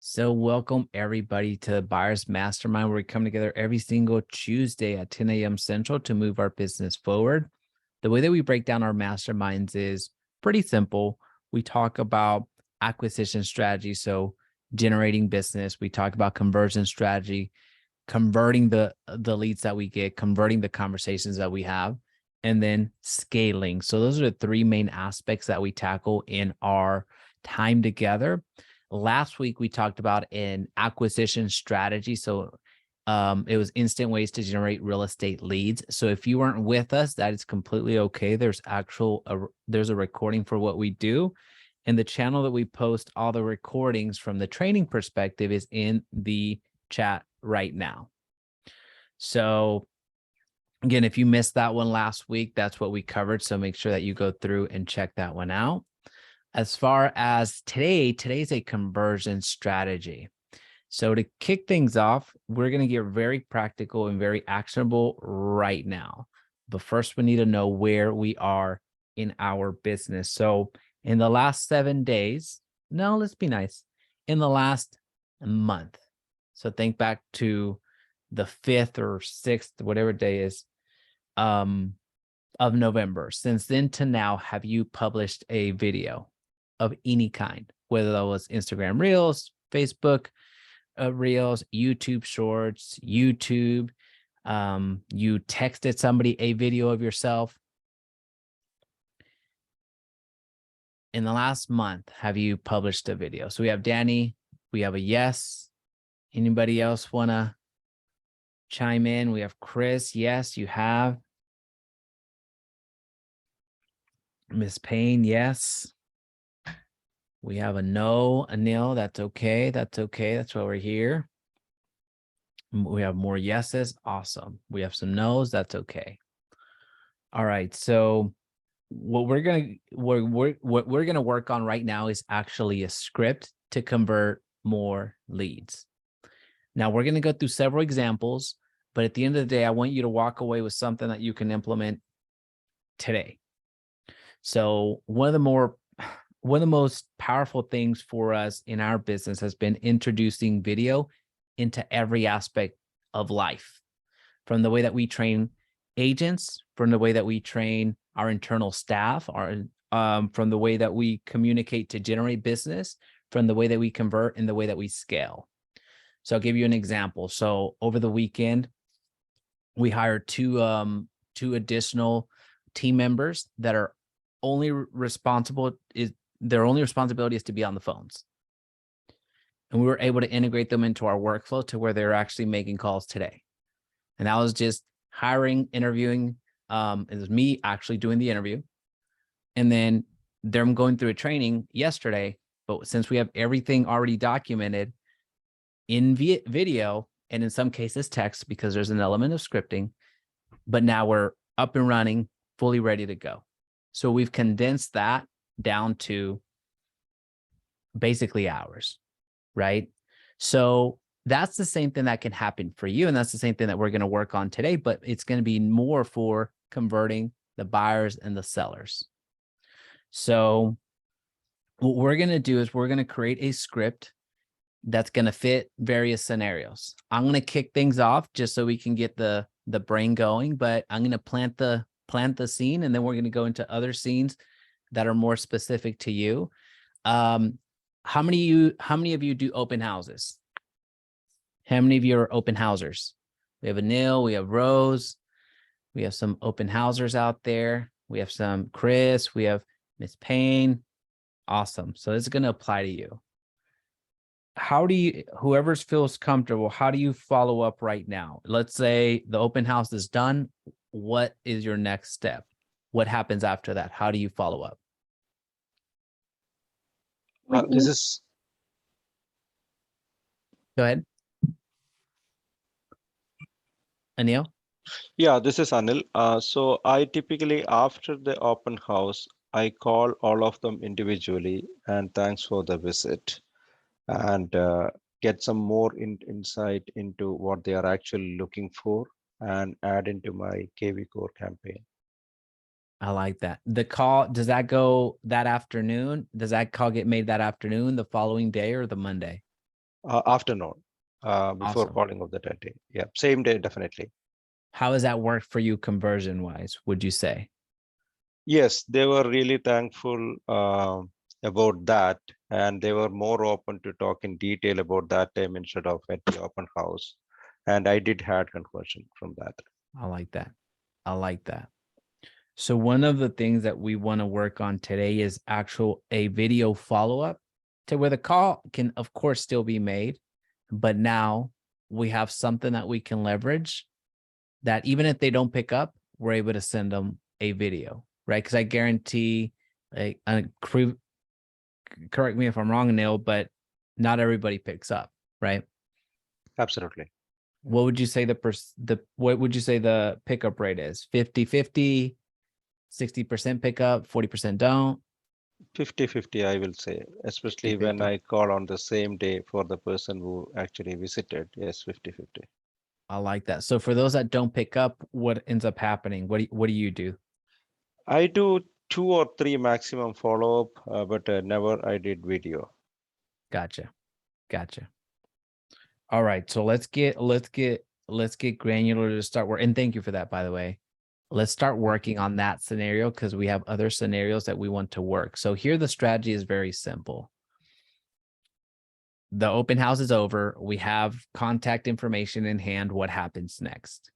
So welcome everybody to Buyers Mastermind, where we come together every single Tuesday at 10 a.m. Central to move our business forward. The way that we break down our masterminds is pretty simple. We talk about acquisition strategy, so generating business. We talk about conversion strategy, converting the leads that we get, converting the conversations that we have, and then scaling. So those are the three main aspects that we tackle in our time together. Last week, we talked about an acquisition strategy. So it was instant ways to generate real estate leads. So if you weren't with us, that is completely okay. There's a recording for what we do. And the channel that we post all the recordings from the training perspective is in the chat right now. So again, if you missed that one last week, that's what we covered. So make sure that you go through and check that one out. As far as today's a conversion strategy. So to kick things off, we're going to get very practical and very actionable right now. But first, we need to know where we are in our business. So in the last 7 days, no, let's be nice, in the last month. So think back to the 5th or 6th, whatever day is, of November. Since then to now, have you published a video of any kind, whether that was Instagram Reels, Facebook Reels, YouTube Shorts, YouTube, you texted somebody a video of yourself? In the last month, have you published a video? So we have Danny, we have a yes. Anybody else want to chime in? We have Chris. Yes, you have. Miss Payne, yes. We have a no, a nil. That's okay. That's okay. That's why we're here. We have more yeses. Awesome. We have some no's. That's okay. All right. So what we're gonna work on right now is actually a script to convert more leads. Now we're gonna go through several examples, but at the end of the day, I want you to walk away with something that you can implement today. So one of the most powerful things for us in our business has been introducing video into every aspect of life, from the way that we train agents, from the way that we train our internal staff, from the way that we communicate to generate business, from the way that we convert, and the way that we scale. So I'll give you an example. So over the weekend, we hired two additional team members that are their only responsibility is to be on the phones. And we were able to integrate them into our workflow to where they're actually making calls today. And that was just hiring, interviewing. It was me actually doing the interview. And then them going through a training yesterday. But since we have everything already documented in video, and in some cases text, because there's an element of scripting, but now we're up and running, fully ready to go. So we've condensed that down to basically hours, right? So that's the same thing that can happen for you. And that's the same thing that we're going to work on today, but it's going to be more for converting the buyers and the sellers. So what we're going to do is we're going to create a script that's going to fit various scenarios. I'm going to kick things off just so we can get the brain going, but I'm going to plant the scene, and then we're going to go into other scenes that are more specific to you. How many of you do open houses? How many of you are open housers? We have Anil, we have Rose, we have some open housers out there. We have some Chris, we have Miss Payne. Awesome. So this is going to apply to you. Whoever feels comfortable, how do you follow up right now? Let's say the open house is done. What is your next step? What happens after that? How do you follow up? This is Go ahead. Anil? Yeah, this is Anil. So I typically, after the open house, I call all of them individually and thanks for the visit, and get some more insight into what they are actually looking for and add into my KV Core campaign. I like that. The call, does that go that afternoon? Does that call get made that afternoon, the following day, or the Monday? Afternoon, before Awesome. calling of the day. Yeah, same day, definitely. How has that worked for you conversion wise, would you say? Yes, they were really thankful about that, and they were more open to talk in detail about that time instead of at the open house. And I did had conversion from that. I like that. I like that. So one of the things that we want to work on today is a video follow-up to where the call can of course still be made, but now we have something that we can leverage that even if they don't pick up, we're able to send them a video, right? Because I guarantee, correct me if I'm wrong, Neil, but not everybody picks up, right? Absolutely. What would you say what would you say the pickup rate is? 50-50, 60% pickup, 40% don't? 50-50, I will say, especially when 50-50. I call on the same day for the person who actually visited. Yes, 50-50. I like that. So for those that don't pick up, what ends up happening? What do you do? I do 2 or 3 maximum follow-up, but never I did video. Gotcha. Gotcha. All right. So let's get granular to start work. And thank you for that, by the way. Let's start working on that scenario because we have other scenarios that we want to work. So here the strategy is very simple. The open house is over. We have contact information in hand. What happens next?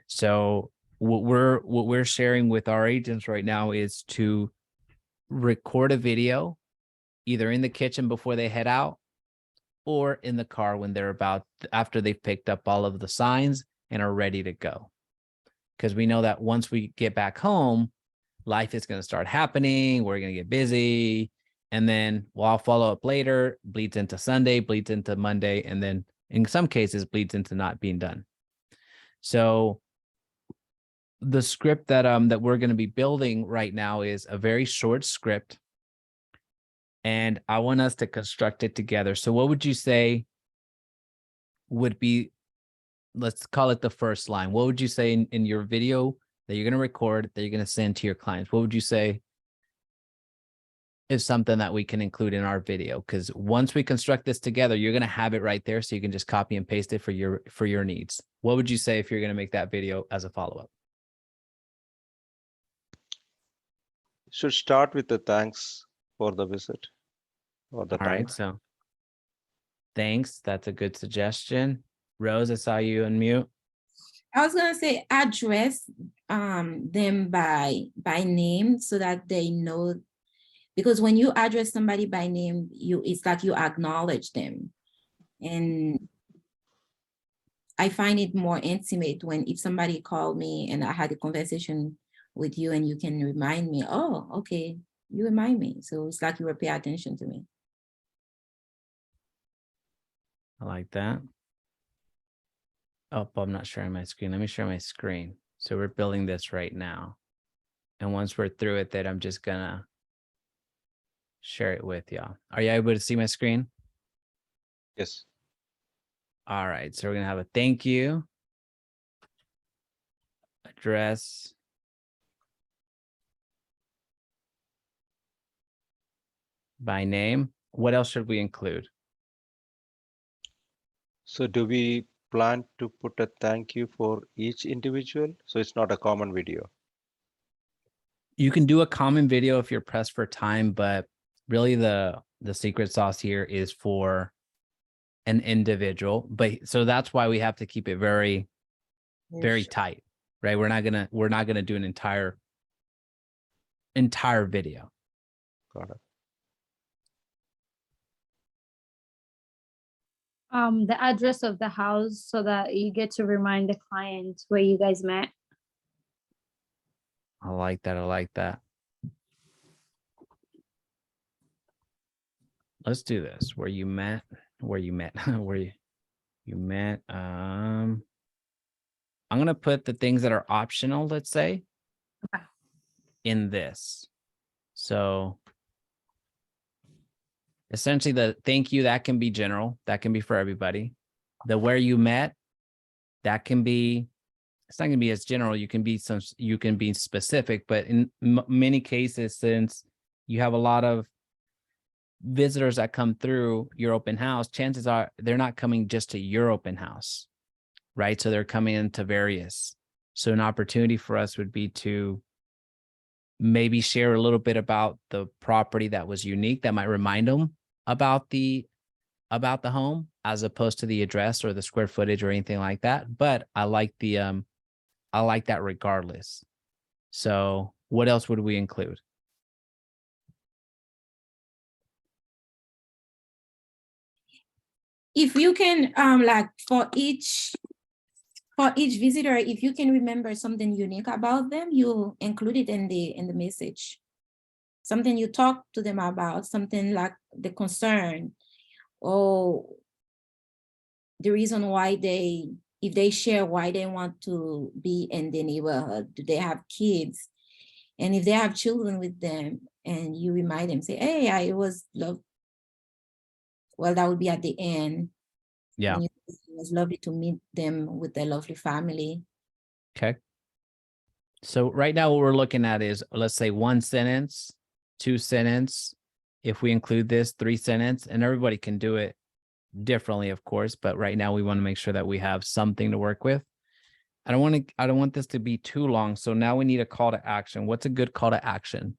So what we're sharing with our agents right now is to record a video either in the kitchen before they head out or in the car when they're after they've picked up all of the signs and are ready to go. Because we know that once we get back home, life is going to start happening. We're going to get busy. And then I'll follow up later, bleeds into Sunday, bleeds into Monday, and then in some cases bleeds into not being done. So the script that we're going to be building right now is a very short script. And I want us to construct it together. So what would you say would be, let's call it the first line. What would you say in your video that you're going to record, that you're going to send to your clients? What would you say is something that we can include in our video? Because once we construct this together, you're going to have it right there. So you can just copy and paste it for your needs. What would you say if you're going to make that video as a follow-up? Should start with the thanks for the visit or the All time. right. So thanks. That's a good suggestion. Rose, I saw you unmute. I was gonna say address them by name so that they know, because when you address somebody by name, it's like you acknowledge them. And I find it more intimate if somebody called me and I had a conversation with you and you can remind me, oh, okay, you remind me. So it's like you were paying attention to me. I like that. Oh, I'm not sharing my screen. Let me share my screen. So we're building this right now. And once we're through it, then I'm just gonna share it with y'all. Are you able to see my screen? Yes. All right. So we're gonna have a thank you, address, by name. What else should we include? So do we plan to put a thank you for each individual? So it's not a common video. You can do a common video if you're pressed for time, but really the secret sauce here is for an individual. But so that's why we have to keep it very, very tight, right? We're not gonna do an entire video. Got it. The address of the house so that you get to remind the client where you guys met. I like that. I like that. Let's do this. Where you met. I'm gonna put the things that are optional, let's say, Okay. in this. So essentially the thank you, that can be general, that can be for everybody. The where you met, that can be, it's not gonna be as general. You can be specific, but in many cases, since you have a lot of visitors that come through your open house, chances are they're not coming just to your open house, right? So they're coming into various. So an opportunity for us would be to maybe share a little bit about the property that was unique that might remind them about the home, as opposed to the address or the square footage or anything like that. But I like that regardless. So what else would we include? If you can, like for each visitor, if you can remember something unique about them, you include it in the message. Something you talk to them about, something like the concern or the reason why if they share why they want to be in the neighborhood. Do they have kids? And if they have children with them, and you remind them, say, hey, I was love. Well, that would be at the end. Yeah. It was lovely to meet them with their lovely family. Okay. So right now what we're looking at is, let's say 1 sentence, 2 sentence. If we include this, 3 sentence, and everybody can do it differently, of course, but right now we want to make sure that we have something to work with. I don't want this to be too long. So now we need a call to action. What's a good call to action?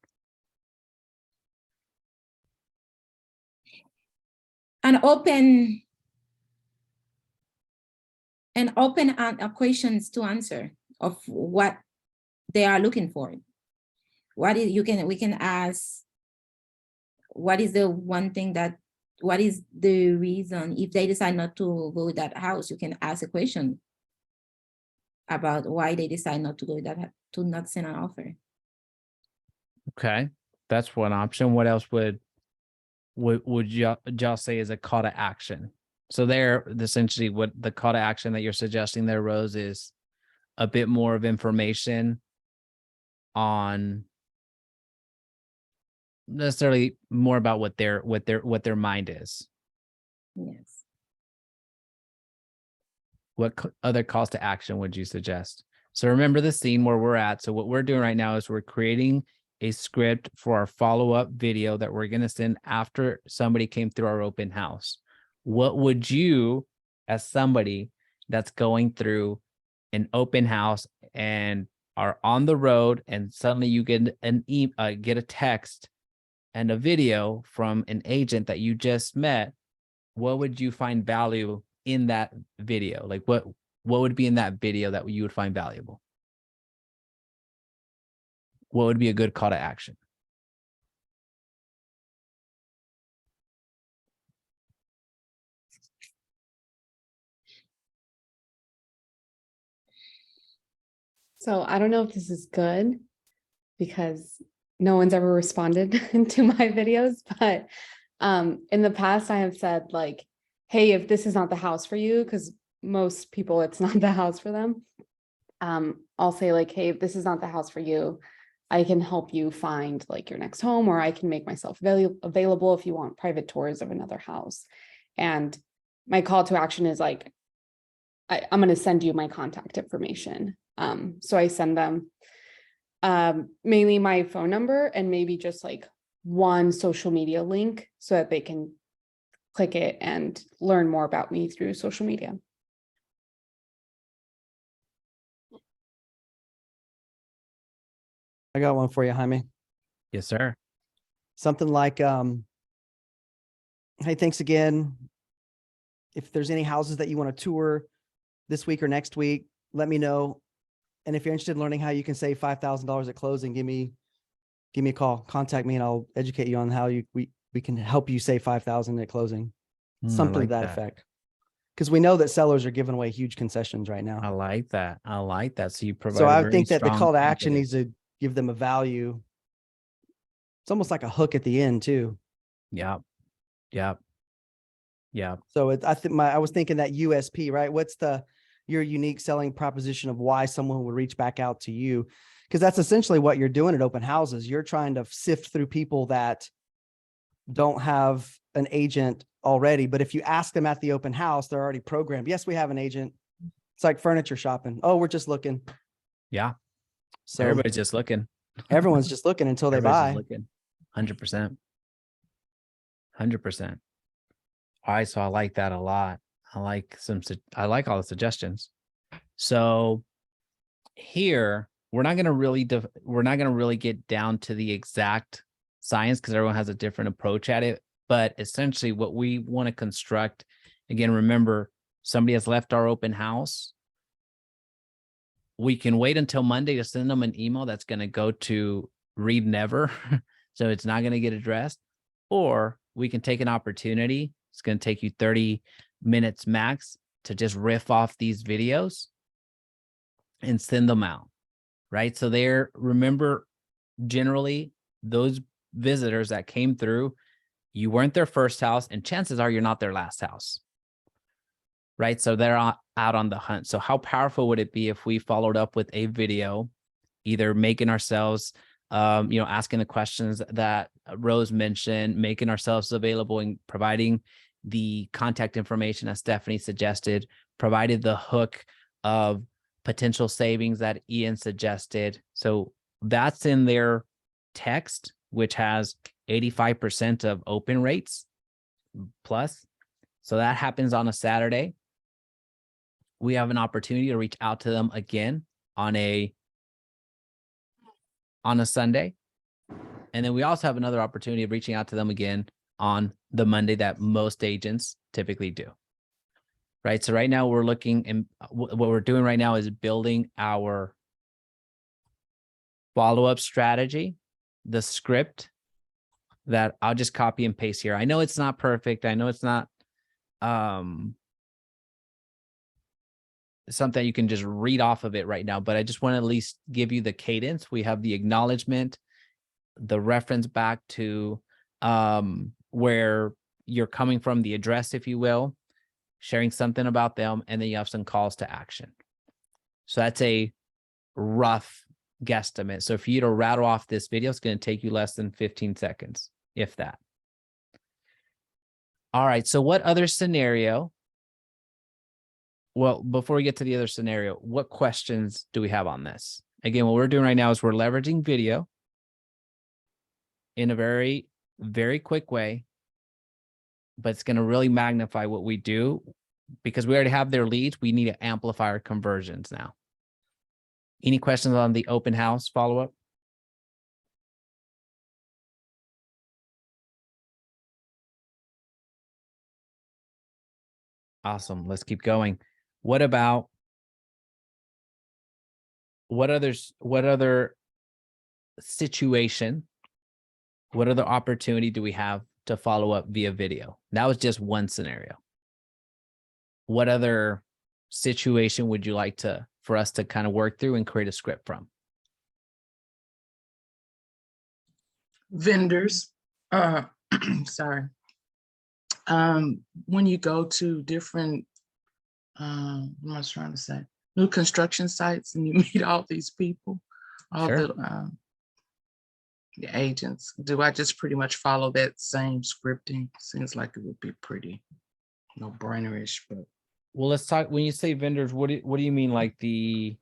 And open questions to answer of what they are looking for. We can ask, what is the one thing what is the reason if they decide not to go with that house? You can ask a question about why they decide not to go with that, to not send an offer. Okay, that's one option. What else would y'all say is a call to action? So there, essentially, what the call to action that you're suggesting there, Rose, is a bit more of information on necessarily more about what their mind is. Yes. What other calls to action would you suggest? So remember the scene where we're at. So what we're doing right now is we're creating a script for our follow-up video that we're going to send after somebody came through our open house. What would you, as somebody that's going through an open house and are on the road, and suddenly you get get a text and a video from an agent that you just met, what would you find value in that video? Like what would be in that video that you would find valuable? What would be a good call to action? So I don't know if this is good because no one's ever responded to my videos, but in the past I have said like, hey, if this is not the house for you, because most people it's not the house for them. I'll say like, hey, if this is not the house for you, I can help you find like your next home, or I can make myself available if you want private tours of another house. And my call to action is like, I'm going to send you my contact information. So I send them mainly my phone number and maybe just like one social media link so that they can click it and learn more about me through social media. I got one for you, Jaime. Yes, sir. Something like, hey, thanks again. If there's any houses that you want to tour this week or next week, let me know. And if you're interested in learning how you can save $5,000 at closing, give me a call, contact me, and I'll educate you on how we can help you save $5,000 at closing. Something to that effect. Because we know that sellers are giving away huge concessions right now. I like that. So you provide. So I think that the call to action needs to give them a value. It's almost like a hook at the end too. Yeah. So I was thinking that USP, right? What's your unique selling proposition of why someone would reach back out to you? Because that's essentially what you're doing at open houses. You're trying to sift through people that don't have an agent already. But if you ask them at the open house, they're already programmed. Yes, we have an agent. It's like furniture shopping. Oh, we're just looking. Yeah. So everybody's just looking. Everyone's just looking until they buy. 100%. 100%. All right, so I like that a lot. I like all the suggestions. So here we're not going to really get down to the exact science because everyone has a different approach at it. But essentially, what we want to construct, again, remember, somebody has left our open house. We can wait until Monday to send them an email that's going to go to read never, so it's not going to get addressed, or we can take an opportunity. It's going to take you 30 minutes max to just riff off these videos and send them out, right? So remember, generally, those visitors that came through, you weren't their first house, and chances are you're not their last house, right? So they're out on the hunt. So how powerful would it be if we followed up with a video, either making ourselves, asking the questions that Rose mentioned, making ourselves available and providing the contact information as Stephanie suggested, provided the hook of potential savings that Ian suggested. So that's in their text, which has 85% of open rates plus. So that happens on a Saturday. We have an opportunity to reach out to them again on a Sunday. And then we also have another opportunity of reaching out to them again on the Monday that most agents typically do. Right. So right now we're looking, and what we're doing right now is building our follow-up strategy, the script that I'll just copy and paste here. I know it's not perfect. I know it's not something you can just read off of it right now, but I just want to at least give you the cadence. We have the acknowledgement, the reference back to where you're coming from, the address, if you will, sharing something about them, and then you have some calls to action. So that's a rough guesstimate. So for you to rattle off this video, it's going to take you less than 15 seconds, if that. All right. So what other scenario? Well, before we get to the other scenario, what questions do we have on this? Again, what we're doing right now is we're leveraging video in a very, very quick way, but it's going to really magnify what we do because we already have their leads. We need to amplify our conversions now. Any questions on the open house follow-up? Awesome. Let's keep going. What other situation, what other opportunity do we have to follow up via video? That was just one scenario. What other situation would you like for us to kind of work through and create a script from? Vendors, sorry. When you go to different, what am I trying to say? New construction sites, and you meet all these people, all Sure. The agents. Do I just pretty much follow that same scripting? Seems like it would be pretty no-brainerish, but. Well, let's talk. When you say vendors, what do you mean? Like the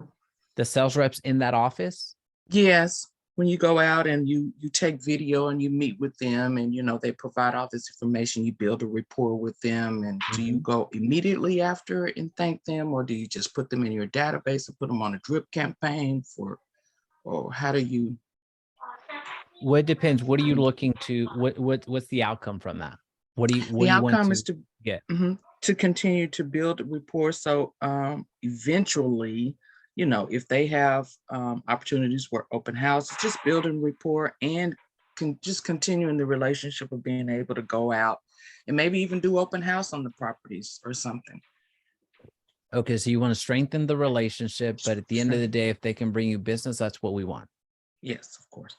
sales reps in that office? Yes, when you go out and you take video and you meet with them, and they provide all this information, you build a rapport with them, and do you go immediately after and thank them, or do you just put them in your database and put them on a drip campaign or how do you? Well, it depends. What are you looking to? What's the outcome from that? What do you The outcome is to get? To continue to build rapport. So eventually, if they have opportunities for open houses, just building rapport and just continuing the relationship of being able to go out and maybe even do open house on the properties or something. Okay, so you want to strengthen the relationship, but at the end of the day, if they can bring you business, that's what we want. Yes, of course.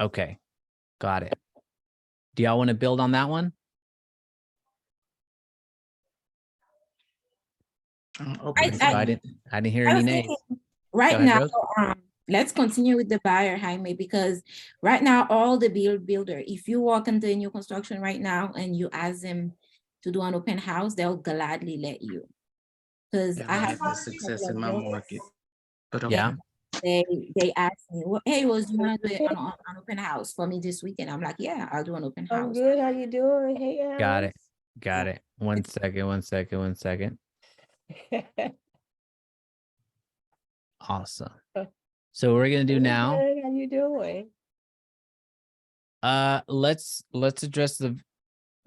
Okay, got it. Do y'all want to build on that one? I didn't hear any names. Right ahead, now, let's continue with the buyer, Jaime, because right now, all the builder, if you walk into a new construction right now and you ask them to do an open house, they'll gladly let you. Because I have success in my market. But yeah. they ask me, well, hey, Rose, you want to do an open house for me this weekend? I'm like, yeah, I'll do an open I'm house. good. How you doing? Hey, Alice. Got it. Got it. One second. Awesome. So what we're gonna do now, Good. How you doing? let's address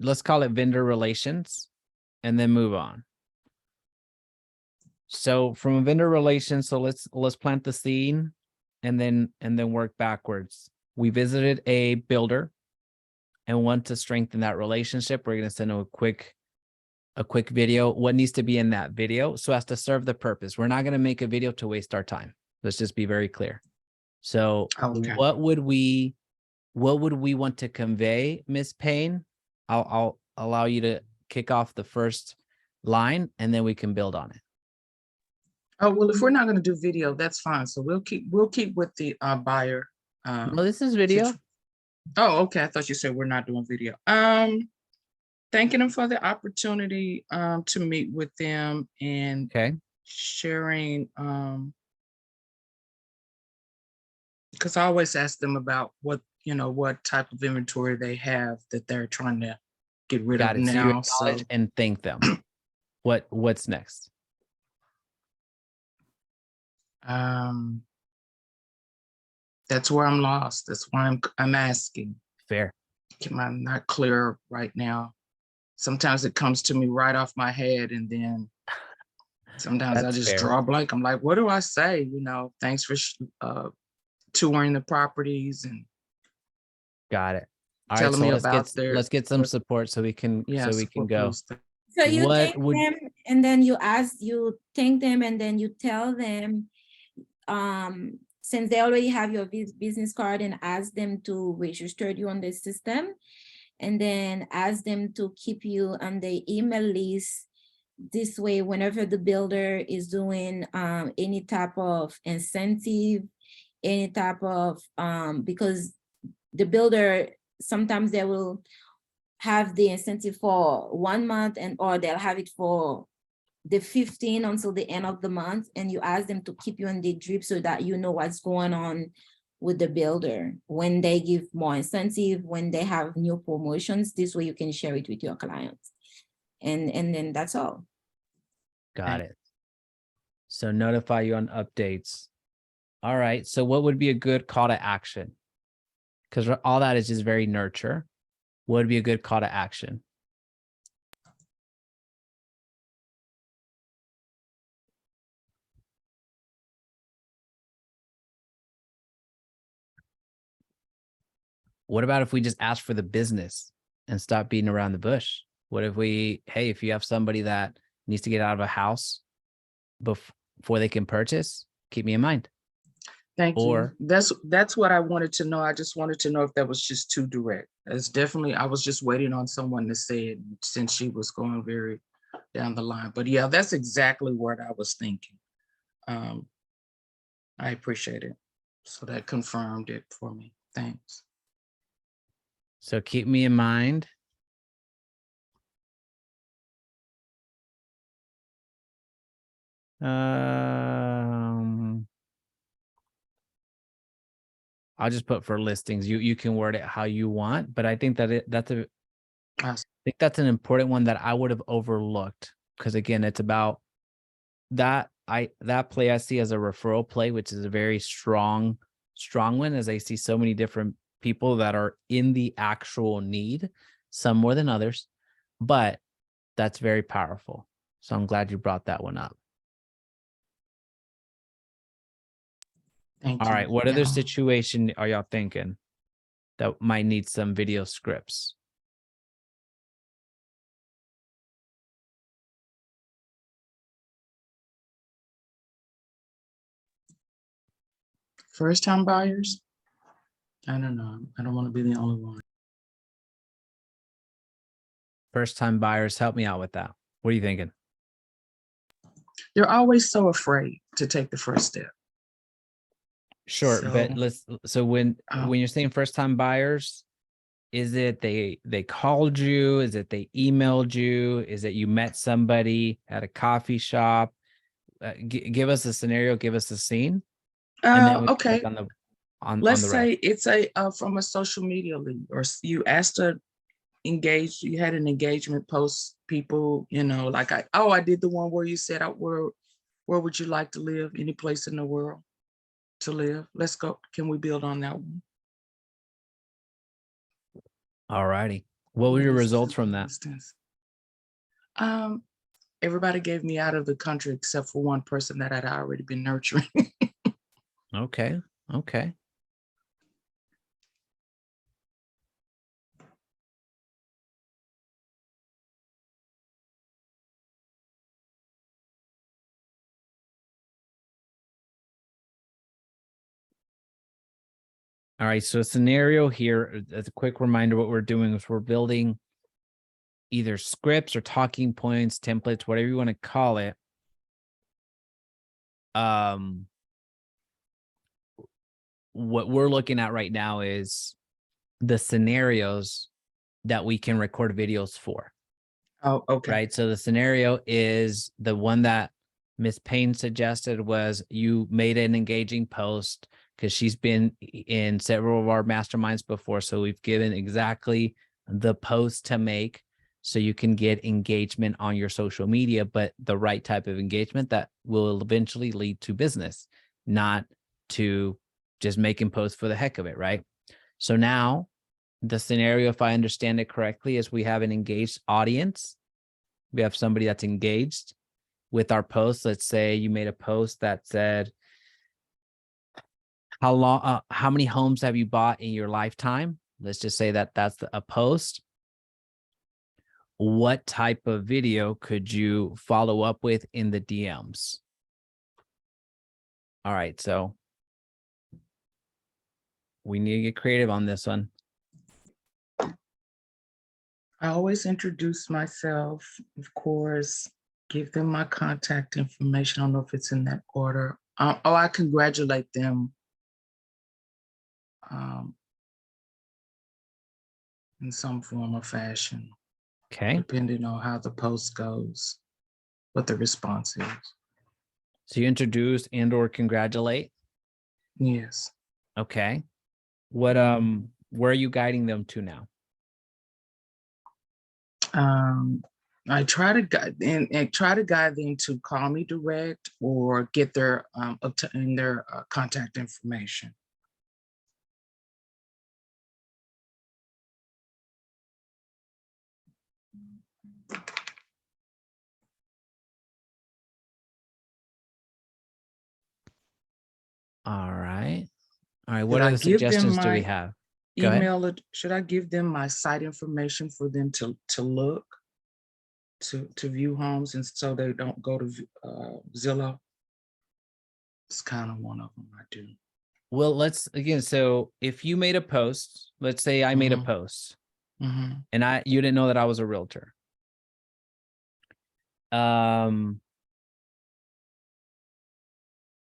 let's call it vendor relations and then move on. So from a vendor relations, so let's plant the seed and then work backwards. We visited a builder and want to strengthen that relationship. We're going to send them a quick video. What needs to be in that video so as to serve the purpose? We're not going to make a video to waste our time. Let's just be very clear. So Okay. what would we want to convey, Miss Payne? I'll allow you to kick off the first line and then we can build on it. Oh, well, if we're not going to do video, that's fine. So we'll keep with the buyer. No, this is video. Oh, okay. I thought you said we're not doing video. Thanking them for the opportunity to meet with them and Okay. sharing. Because I always ask them about what type of inventory they have that they're trying to get rid Got of it. So you now. acknowledge and thank them. What's next? That's where I'm lost. That's why I'm asking. Fair. I'm not clear right now. Sometimes it comes to me right off my head, and then sometimes That's I just fair. draw a blank. I'm like, what do I say? Thanks for touring the properties and Got it. All right, telling so me let's about let's get some support so we can go. So you What thank would- them and then you thank them and then you tell them, since they already have your business card, and ask them to register you on the system, and then ask them to keep you on the email list. This way, whenever the builder is doing any type of incentive, any type of, because the builder, sometimes they will have the incentive for 1 month or they'll have it for the 15 until the end of the month, and you ask them to keep you on the drip so that you know what's going on with the builder when they give more incentive, when they have new promotions. This way you can share it with your clients, and then that's all. Got it. So notify you on updates. All right. So what would be a good call to action? Because all that is just very nurture. What would be a good call to action? What about if we just ask for the business and stop beating around the bush? What if if you have somebody that needs to get out of a house before they can purchase, keep me in mind. Thank Or- you. That's what I wanted to know. I just wanted to know if that was just too direct. It's definitely, I was just waiting on someone to say it since she was going very down the line. But yeah, that's exactly what I was thinking. I appreciate it. So that confirmed it for me. Thanks. So keep me in mind. I'll just put for listings. You can word it how you want, but I think that's an important one that I would have overlooked, because again, it's about that play I see as a referral play, which is a very strong one, as I see so many different people that are in the actual need, some more than others, but that's very powerful. So I'm glad you brought that one up. Thank All you. right. What other Yeah. situation are y'all thinking that might need some video scripts? First time buyers? I don't know. I don't want to be the only one. First time buyers, help me out with that. What are you thinking? They're always so afraid to take the first step. Sure, but when Oh. you're saying first time buyers, is it they called you? Is it they emailed you? Is it you met somebody at a coffee shop? Give us a scenario, give us a scene. And then we Okay, click on the on let's the say rest. it's a from a social media lead, or you asked to engage, you had an engagement post, people, you know, like I did the one where you said, where would you like to live? Any place in the world to live? Let's go. Can we build on that one? All righty. What were your This is results a from good that? instance. Everybody gave me out of the country except for one person that I'd already been nurturing. Okay. Okay. All right. So scenario here, as a quick reminder, what we're doing is we're building either scripts or talking points, templates, whatever you want to call it. What we're looking at right now is the scenarios that we can record videos for. Oh, okay. Right. So the scenario is the one that Miss Payne suggested was you made an engaging post because she's been in several of our masterminds before. So we've given exactly the post to make so you can get engagement on your social media, but the right type of engagement that will eventually lead to business, not to just making posts for the heck of it. Right. So now the scenario, if I understand it correctly, is we have an engaged audience. We have somebody that's engaged with our post. Let's say you made a post that said, how many homes have you bought in your lifetime? Let's just say that that's a post. What type of video could you follow up with in the DMs? All right, so we need to get creative on this one. I always introduce myself, of course, give them my contact information. I don't know if it's in that order. I congratulate them in some form or fashion, Okay, depending on how the post goes, what the response is. so you introduce and or congratulate. Yes. Okay, what where are you guiding them to now? I try to guide and try to guide them to call me direct or get their obtain their contact information. All right. All right. Should What I other give them suggestions do we my have? Go ahead. email? Should I give them my site information for them to look to view homes, and so they don't go to Zillow? It's kind of one of them I do. Well, let's again. So if you made a post, let's say I made a Mhm. post Mm-hmm. and you didn't know that I was a realtor.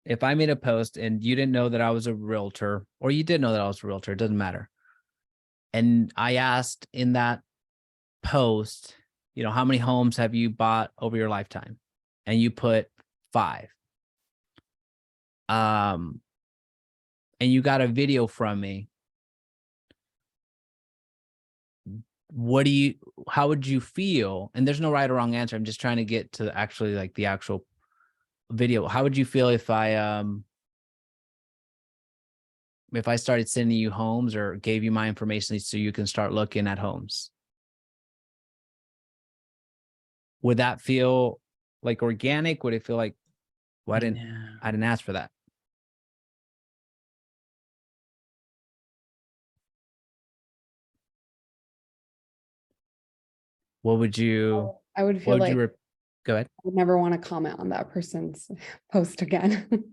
If I made a post and you didn't know that I was a realtor, or you did know that I was a realtor, it doesn't matter. And I asked in that post, how many homes have you bought over your lifetime? And you put 5. And you got a video from me. How would you feel? And there's no right or wrong answer. I'm just trying to get to actually like the actual video. How would you feel if I started sending you homes or gave you my information so you can start looking at homes? Would that feel like organic? Would it feel like, well, I didn't ask for that? What would you, I would feel what would like you, I go ahead. would never want to comment on that person's post again.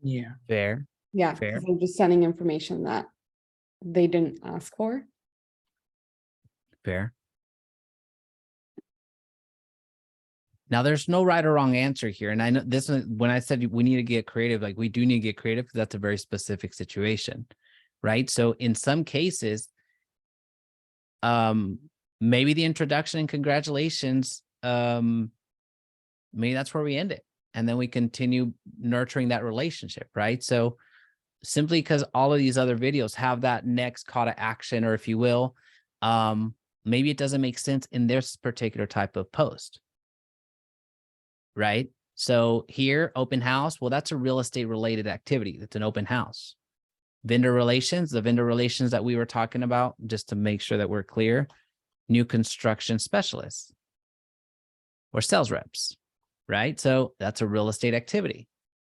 Yeah. Fair. Yeah, Fair. because I'm just sending information that they didn't ask for. Fair. Now, there's no right or wrong answer here. And I know this one, when I said we need to get creative, like we do need to get creative because that's a very specific situation, right? So in some cases, maybe the introduction and congratulations, maybe that's where we end it. and then we continue nurturing that relationship, right? So simply because all of these other videos have that next call to action, or if you will, maybe it doesn't make sense in this particular type of post, right? So here, open house, well, that's a real estate related activity. That's an open house. Vendor relations, the vendor relations that we were talking about, just to make sure that we're clear, new construction specialists or sales reps, right? So that's a real estate activity.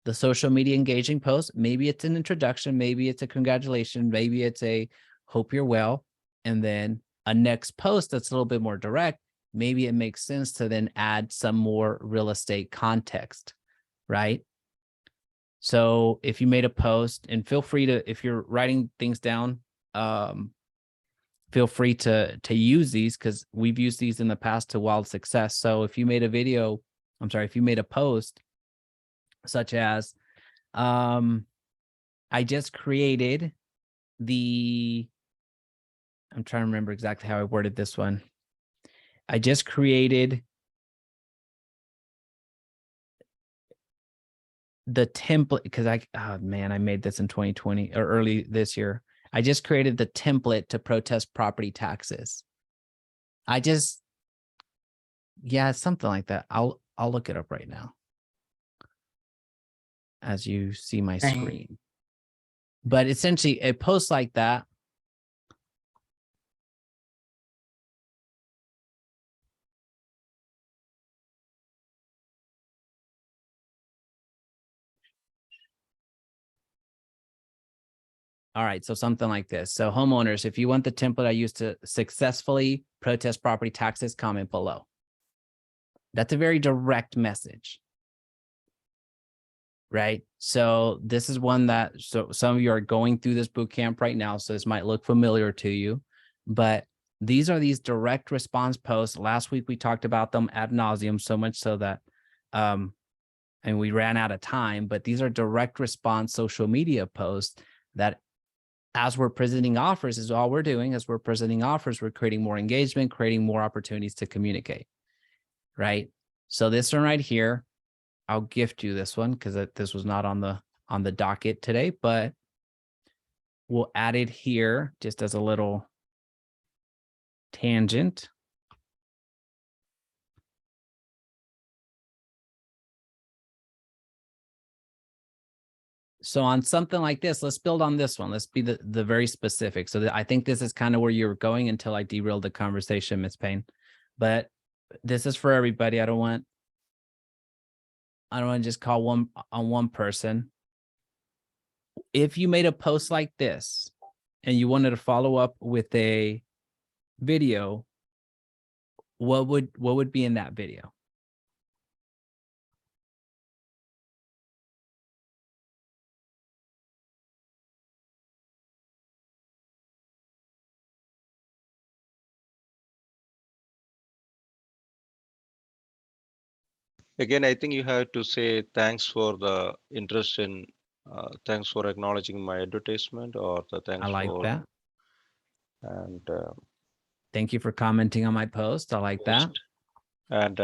The social media engaging post, maybe it's an introduction, maybe it's a congratulations, maybe it's a hope you're well. And then a next post that's a little bit more direct, maybe it makes sense to then add some more real estate context, right? So if you made a post, and feel free to, if you're writing things down, feel free to use these, because we've used these in the past to wild success. So if you made a video, if you made a post such as, I just created I'm trying to remember exactly how I worded this one. I just created the template, because I made this in 2020 or early this year. I just created the template to protest property taxes. Yeah, something like that. I'll look it up right now as you see my Dang. screen. But essentially a post like that, all right, so something like this. So homeowners, if you want the template I used to successfully protest property taxes, comment below. That's a very direct message, right? So this is one that, so some of you are going through this boot camp right now, so this might look familiar to you, but these are these direct response posts. Last week we talked about them ad nauseum, so much so that, and we ran out of time, but these are direct response social media posts that, as we're presenting offers, is all we're doing. As we're presenting offers, we're creating more engagement, creating more opportunities to communicate, right? So this one right here, I'll gift you this one because this was not on the docket today, but we'll add it here just as a little tangent. So on something like this, let's build on this one. Let's be the very specific. So I think this is kind of where you were going until I derailed the conversation, Ms. Payne. But this is for everybody. I don't want to just call one person. If you made a post like this and you wanted to follow up with a video, what would be in that video? Again, I think you have to say thanks for the interest in, thanks for acknowledging my advertisement, or the thanks I like for, that. and Thank you for commenting on my post. I like that. and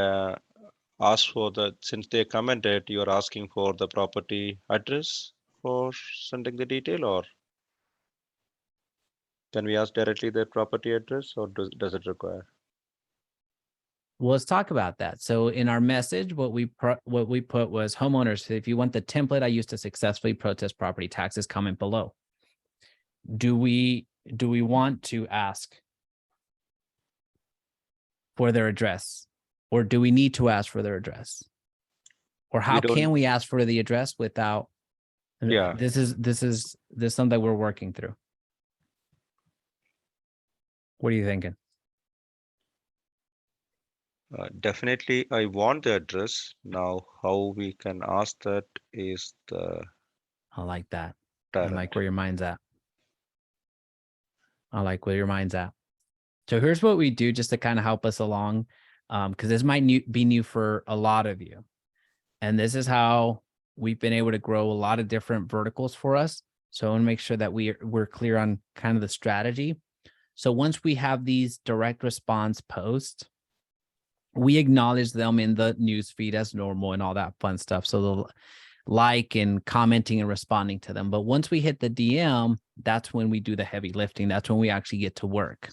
ask for the, since they commented, you're asking for the property address for sending the detail, or can we ask directly the property address, or does it require? Well, let's talk about that. So in our message, what we put was, homeowners, if you want the template I used to successfully protest property taxes, comment below. Do we want to ask for their address, or do we need to ask for their address? Or how can we ask for the address without? Yeah. This is something we're working through. What are you thinking? Definitely, I want the address. Now, how we can ask that is the I like that. talent. I like where your mind's at. I like where your mind's at. So here's what we do just to kind of help us along, because this might be new for a lot of you. And this is how we've been able to grow a lot of different verticals for us. So I want to make sure that we're clear on kind of the strategy. So once we have these direct response posts, we acknowledge them in the news feed as normal and all that fun stuff. So they'll like and commenting and responding to them. But once we hit the DM, that's when we do the heavy lifting. That's when we actually get to work.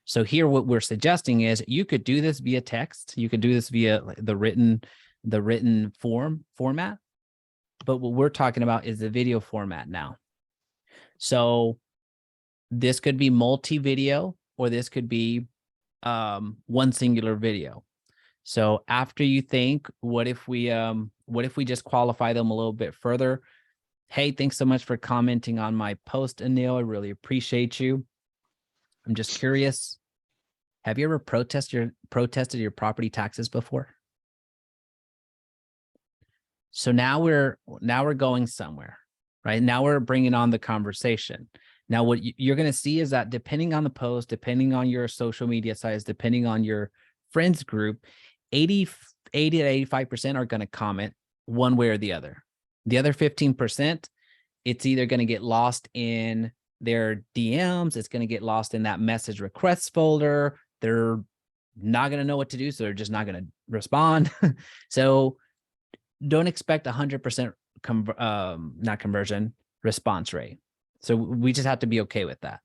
So here, what we're suggesting is you could do this via text. You could do this via the written format. But what we're talking about is the video format now. So this could be multi-video, or this could be one singular video. So after you think, what if we just qualify them a little bit further? Hey, thanks so much for commenting on my post, Anil. I really appreciate you. I'm just curious. Have you ever protested your property taxes before? So now we're going somewhere, right? Now we're bringing on the conversation. Now, what you're going to see is that depending on the post, depending on your social media size, depending on your friends group, 80 to 85% are going to comment one way or the other. The other 15%, it's either going to get lost in their DMs, it's going to get lost in that message requests folder. They're not going to know what to do, so they're just not going to respond. So don't expect 100% not conversion response rate. So we just have to be okay with that.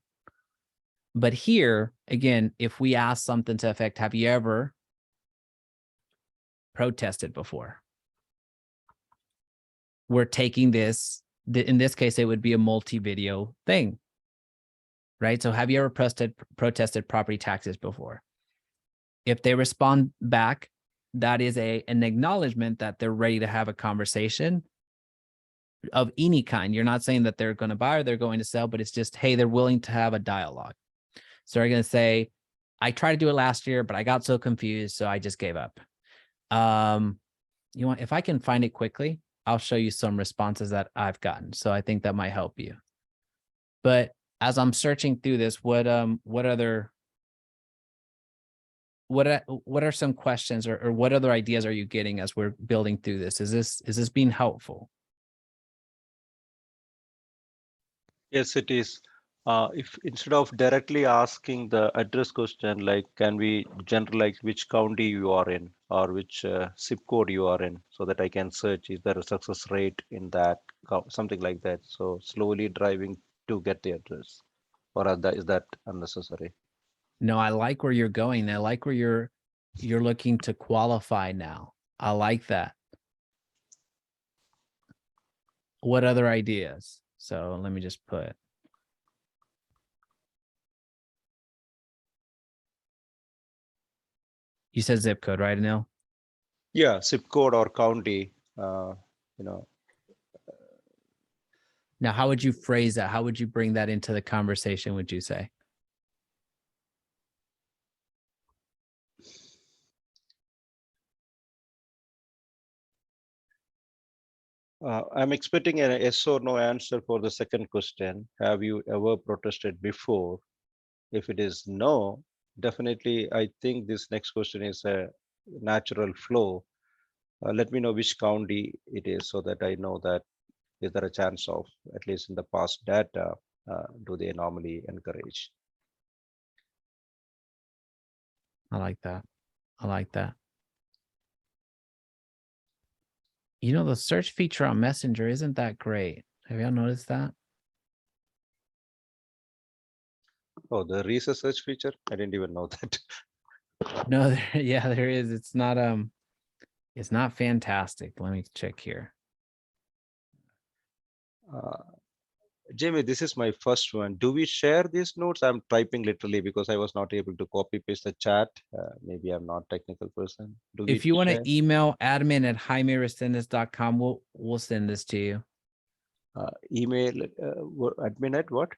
But here, again, if we ask something to effect, have you ever protested before? We're taking this, in this case, it would be a multi-video thing, right? So have you ever protested property taxes before? If they respond back, that is an acknowledgement that they're ready to have a conversation of any kind. You're not saying that they're going to buy or they're going to sell, but it's just, hey, they're willing to have a dialogue. So they're going to say, I tried to do it last year, but I got so confused, so I just gave up. If I can find it quickly, I'll show you some responses that I've gotten. So I think that might help you. But as I'm searching through this, what are some questions or what other ideas are you getting as we're building through this? Is this being helpful? Yes, it is. If instead of directly asking the address question, like, can we generalize which county you are in or which zip code you are in, so that I can search, is there a success rate in that, something like that. So slowly driving to get the address, or is that unnecessary? No, I like where you're going. I like where you're looking to qualify now. I like that. What other ideas? So let me just put. You said zip code, right, Anil? Yeah, zip code or county, Now, how would you phrase that? How would you bring that into the conversation, would you say? I'm expecting a yes or no answer for the second question. Have you ever protested before? If it is no, definitely, I think this next question is a natural flow. Let me know which county it is, so that I know that is there a chance of, at least in the past data, do they normally encourage? I like that. I like that. You know, the search feature on Messenger isn't that great. Have y'all noticed that? Oh, the research search feature? I didn't even know that. No, there is. It's not fantastic. Let me check here. Jamie, this is my first one. Do we share these notes? I'm typing literally because I was not able to copy paste the chat. Maybe I'm not a technical person. If you want to email admin@jaimeresendez.com, we'll send this to you. Email admin at what?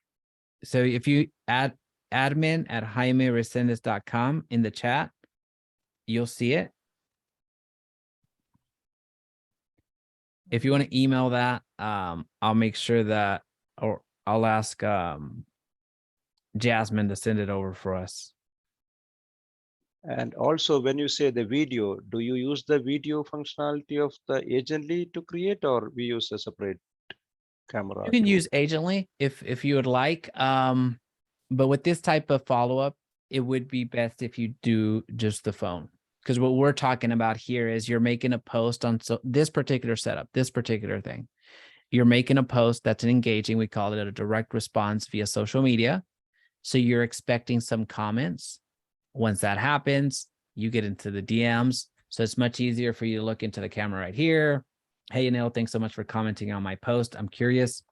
So if you add admin@jaimeresendez.com in the chat, you'll see it. If you want to email that, I'll make sure that, or I'll ask Jasmine to send it over for us. And also, when you say the video, do you use the video functionality of the Agently to create, or we use a separate camera? You can use Agently if you would like. But with this type of follow-up, it would be best if you do just the phone. Because what we're talking about here is you're making a post on this particular setup, this particular thing. You're making a post that's engaging. We call it a direct response via social media. So you're expecting some comments. Once that happens, you get into the DMs. So it's much easier for you to look into the camera right here. Hey, Anil, thanks so much for commenting on my post. I'm curious.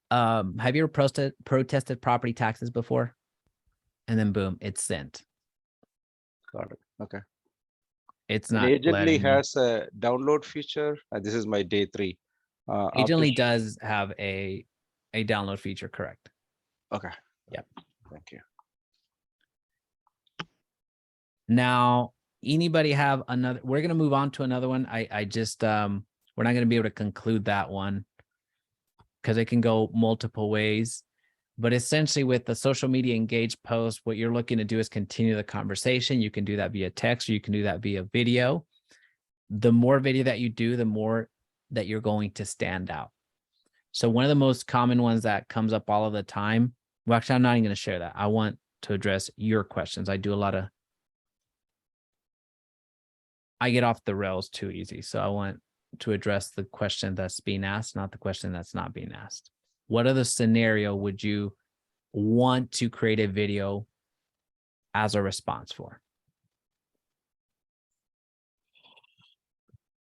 Have you ever protested property taxes before? And then boom, it's sent. Got it. Okay. It's And not Agently letting me. has a download feature. This is my day 3. After Agently does have a download feature, correct? Okay. Yep. Thank you. Now, anybody have another? We're gonna move on to another one. I just we're not gonna be able to conclude that one because it can go multiple ways. But essentially, with the social media engaged post, what you're looking to do is continue the conversation. You can do that via text, or you can do that via video. The more video that you do, the more that you're going to stand out. So one of the most common ones that comes up all of the time. Well, actually, I'm not even going to share that. I want to address your questions. I get off the rails too easy. So I want to address the question that's being asked, not the question that's not being asked. What other scenario would you want to create a video as a response for?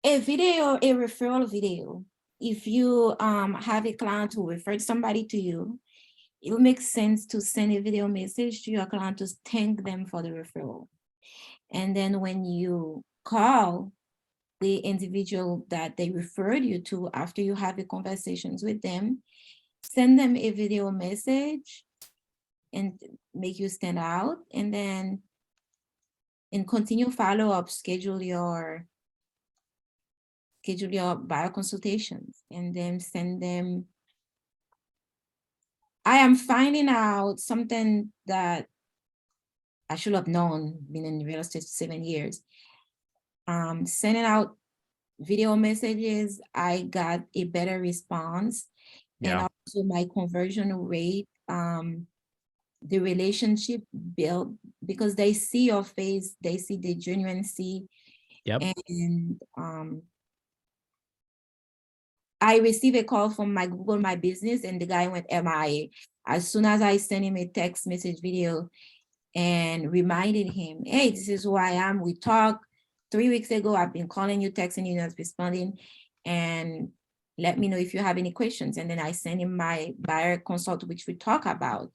A video, a referral video. If you have a client who referred somebody to you, it will make sense to send a video message to your client to thank them for the referral. And then when you call the individual that they referred you to after you have a conversations with them, send them a video message and make you stand out, and then continue follow-up, schedule your buyer consultations, and then send them. I am finding out something that I should have known, been in real estate 7 years. Sending out video messages, I got a better response. Yeah. And also my conversion rate, the relationship built, because they see your face, they see the genuineness. Yep. And I received a call from my Google My Business, and the guy went MIA. As soon as I sent him a text message video and reminded him, hey, this is who I am. We talked 3 weeks ago. I've been calling you, texting you, not responding. And let me know if you have any questions. And then I sent him my buyer consult, which we talk about.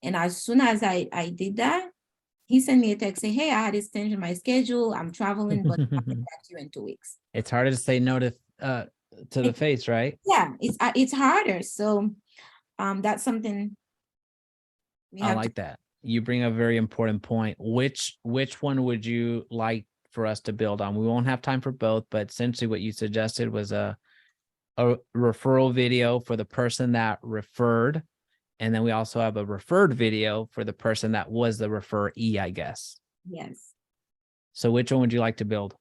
And as soon as I did that, he sent me a text saying, hey, I had this change in my schedule. I'm traveling, but I'll get back to you in 2 weeks. It's harder to say no to the face, right? Yeah, it's harder. So that's something we I have like that. You bring a very important point. Which one would you like for us to build on? We won't have time for both, but essentially what you suggested was a referral video for the person that referred. And then we also have a referred video for the person that was the referee, I guess. Yes. So which one would you like to build?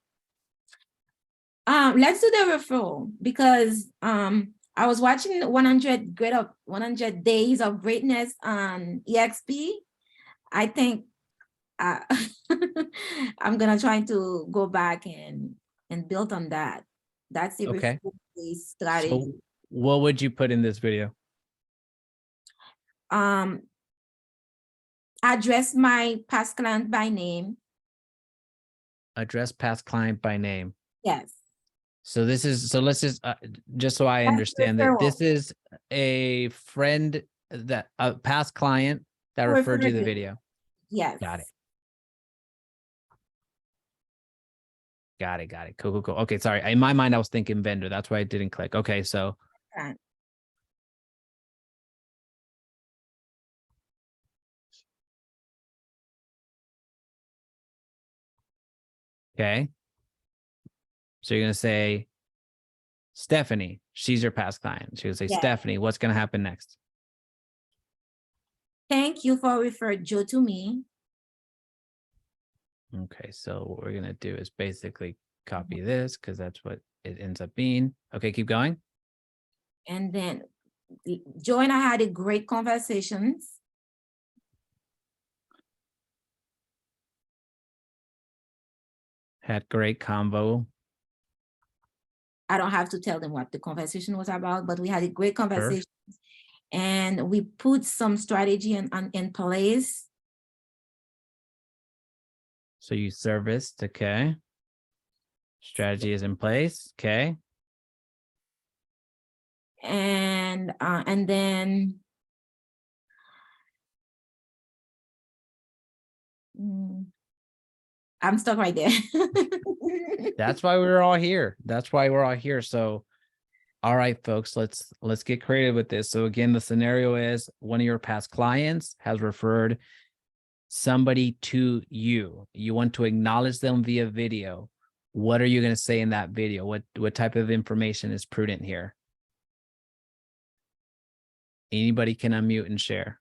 Let's do the referral, because I was watching 100 Days of Greatness on EXP. I think I'm gonna try to go back and build on that. That's the Okay. referral strategy. So what would you put in this video? Address my past client by name. Address past client by name. Yes. So this is, so let's just so I understand that this is a friend, that a past client that referred you the video. Yes. Got it. Got it. Cool. Okay, sorry. In my mind, I was thinking vendor. That's why I didn't click. Okay, so. Right. Okay. So you're going to say, Stephanie, she's your past client. She'll say, Yes. Stephanie, what's going to happen next? Thank you for referring Joe to me. Okay, so what we're going to do is basically copy this because that's what it ends up being. Okay, keep going. And then Joe and I had a great conversations. Had great convo. I don't have to tell them what the conversation was about, but we had a great Sure. conversation. And we put some strategy in place. So you serviced, okay. Strategy is in place, okay. And then I'm stuck right there. That's why we're all here. That's why we're all here. So, all right, folks, let's get creative with this. So again, the scenario is one of your past clients has referred somebody to you. You want to acknowledge them via video. What are you going to say in that video? What type of information is prudent here? Anybody can unmute and share.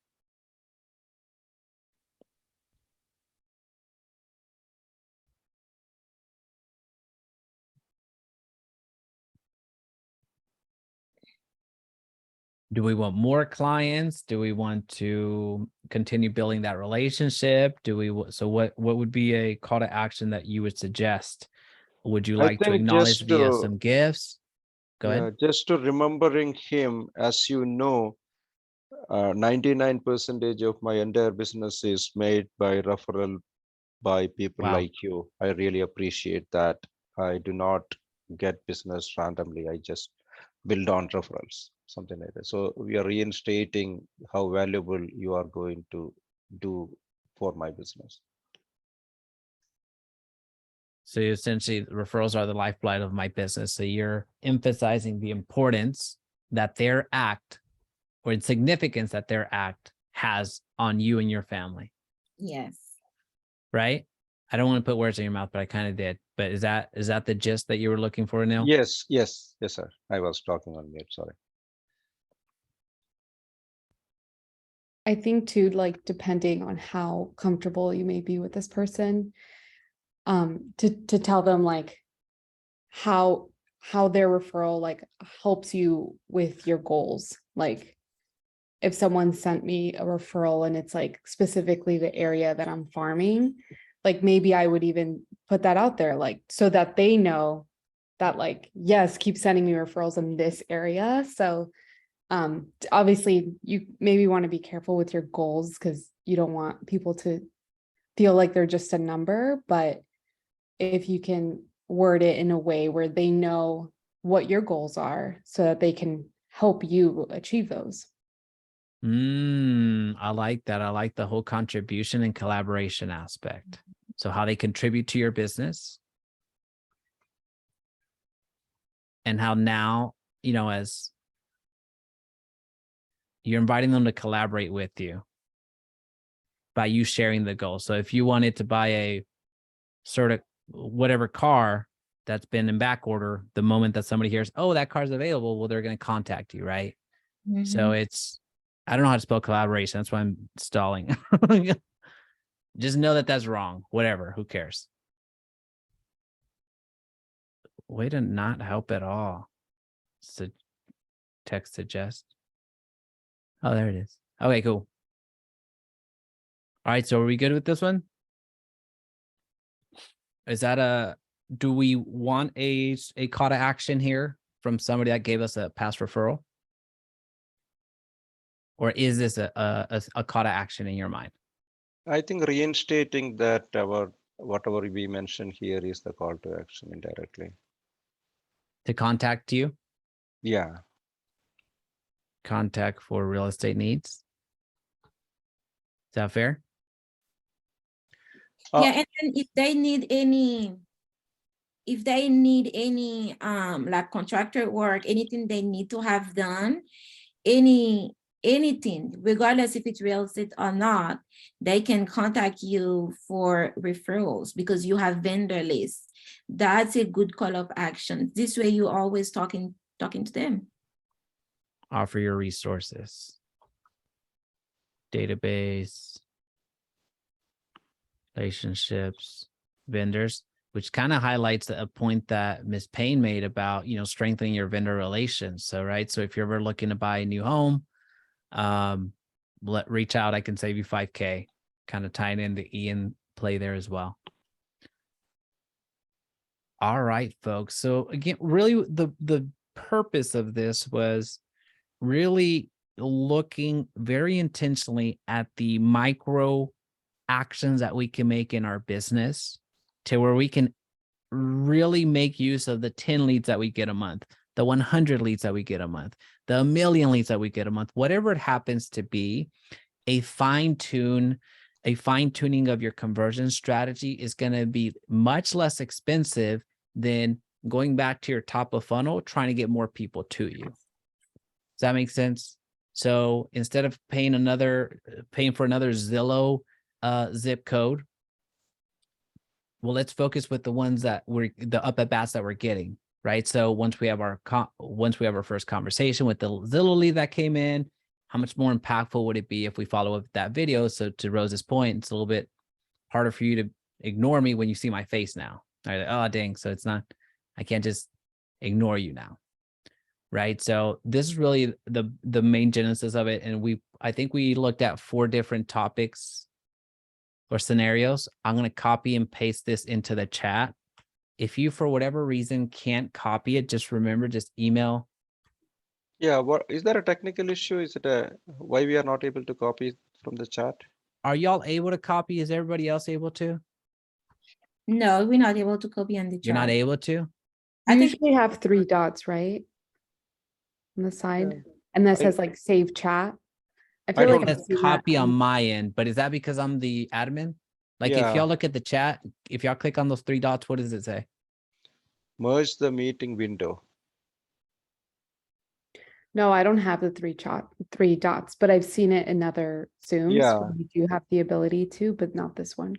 Do we want more clients? Do we want to continue building that relationship? So what would be a call to action that you would suggest? Would you I like to think acknowledge just via to, some gifts? Go ahead. just to remembering him, as you know, 99% of my entire business is made by referral by people Wow. like you. I really appreciate that. I do not get business randomly. I just build on referrals, something like that. So we are reinstating how valuable you are going to do for my business. So essentially referrals are the lifeblood of my business. So you're emphasizing the importance that their act or the significance that their act has on you and your family, Yes. right? I don't want to put words in your mouth, but I kind of did. But is that the gist that you were looking for, Neil? Yes, sir. I was talking on mute, sorry. I think too, like depending on how comfortable you may be with this person, to tell them like how their referral like helps you with your goals. Like if someone sent me a referral and it's like specifically the area that I'm farming, like maybe I would even put that out there, like so that they know that like, yes, keep sending me referrals in this area. So obviously you maybe want to be careful with your goals because you don't want people to feel like they're just a number, but if you can word it in a way where they know what your goals are so that they can help you achieve those. I like that. I like the whole contribution and collaboration aspect. So how they contribute to your business and how now, as you're inviting them to collaborate with you by you sharing the goal. So if you wanted to buy a sort of whatever car that's been in back order, the moment that somebody hears, oh, that car's available, well, they're going to contact you, right? Mhm. So I don't know how to spell collaboration. That's why I'm stalling. Just know that that's wrong. Whatever. Who cares? Way to not help at all. Text suggest. Oh, there it is. Okay, cool. All right. So are we good with this one? Is that do we want a call to action here from somebody that gave us a past referral? Or is this a call to action in your mind? I think reinstating that whatever we mentioned here is the call to action indirectly. To contact you? Yeah. Contact for real estate needs? Is that fair? Yeah, and then if they need any like contractor work, anything they need to have done, anything, regardless if it's real estate or not, they can contact you for referrals because you have vendor lists. That's a good call of action. This way you always talking to them. Offer your resources. Database. Relationships. Vendors. Which kind of highlights a point that Ms. Payne made about, strengthening your vendor relations. So, right. So if you're ever looking to buy a new home, reach out. I can save you $5,000, kind of tying in the Ian play there as well. All right, folks. So again, really the purpose of this was really looking very intentionally at the micro actions that we can make in our business to where we can really make use of the 10 leads that we get a month, the 100 leads that we get a month, the 1,000,000 leads that we get a month, whatever it happens to be. A fine-tuning of your conversion strategy is going to be much less expensive than going back to your top of funnel, trying to get more people to you. Does that make sense? So instead of paying for another Zillow zip code, well, let's focus with the ones that the up at bats that we're getting, right? So once we have our first conversation with the Zillow lead that came in, how much more impactful would it be if we follow up that video? So to Rose's point, it's a little bit harder for you to ignore me when you see my face now. Like, oh, dang. So I can't just ignore you now. Right. So this is really the main genesis of it. And I think we looked at 4 different topics or scenarios. I'm going to copy and paste this into the chat. If you, for whatever reason, can't copy it, just remember, just email. Yeah, what is there a technical issue? Is it why we are not able to copy from the chat? Are y'all able to copy? Is everybody else able to? No, we're not able to copy on the chat. You're not able to? I You think usually have 3 dots, right? On the side. And that says like save chat. I feel don't like It I've says seen that copy on on- my end, but is that because I'm the admin? Like if Yeah. y'all look at the chat, if y'all click on those 3 dots, what does it say? Merge the meeting window. No, I don't have the 3 dots, but I've seen it in other Zooms. Yeah. Where you do have the ability to, but not this one.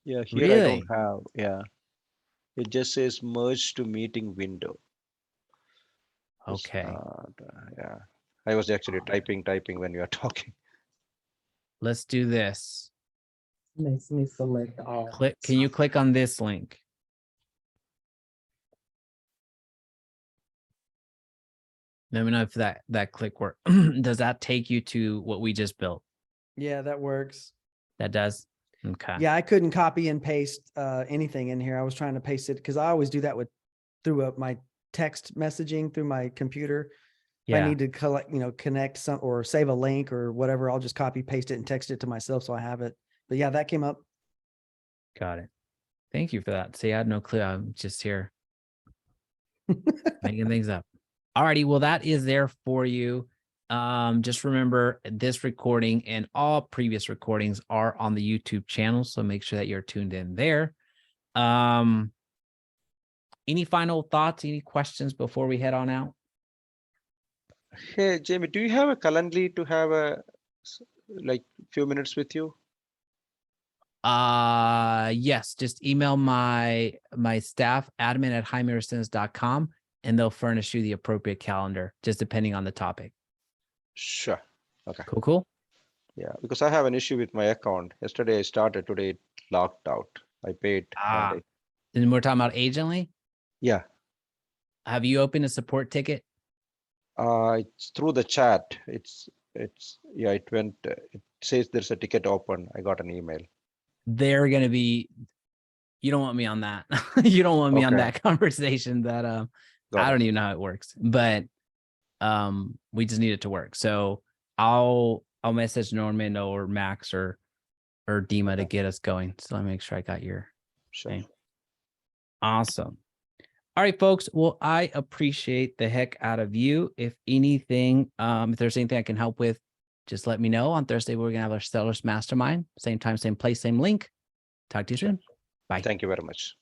Yeah, here I Really? don't have. Yeah, it just says merge to meeting window. It's Okay. not, yeah, I was actually typing when you are talking. Let's do this. Makes me select all. Can you click on this link? Let me know if that click work. Does that take you to what we just built? Yeah, that works. That does? Okay. Yeah, I couldn't copy and paste anything in here. I was trying to paste it because I always do that through my text messaging through my computer. If I need to connect some or save a link or whatever, I'll just copy, paste it and text it to myself so I have it. But yeah, that came up. Got it. Thank you for that. See, I had no clue. I'm just here making things up. Alrighty, well, that is there for you. Just remember this recording and all previous recordings are on the YouTube channel, so make sure that you're tuned in there. Any final thoughts, any questions before we head on out? Hey, Jamie, do you have a Calendly to have few minutes with you? Yes, just email my staff admin@highmirrorsense.com and they'll furnish you the appropriate calendar, just depending on the topic. Sure. Okay. Cool. Yeah, because I have an issue with my account. Yesterday I started, today it locked out. I paid Monday. And we're talking about Agently. Yeah. Have you opened a support ticket? It's through the chat. It went. It says there's a ticket open. I got an email. They're gonna be. You don't want me on that. You don't want me on Okay. that conversation. That I Got don't it. even know how it works, but we just need it to work. So I'll message Norman or Max or Dima to get us going. So let me make sure I got your Sure. name. Awesome. All right, folks. Well, I appreciate the heck out of you. If anything, if there's anything I can help with, just let me know. On Thursday, we're gonna have our Sellers Mastermind. Same time, same place, same link. Talk to you soon. Bye. Thank you very much.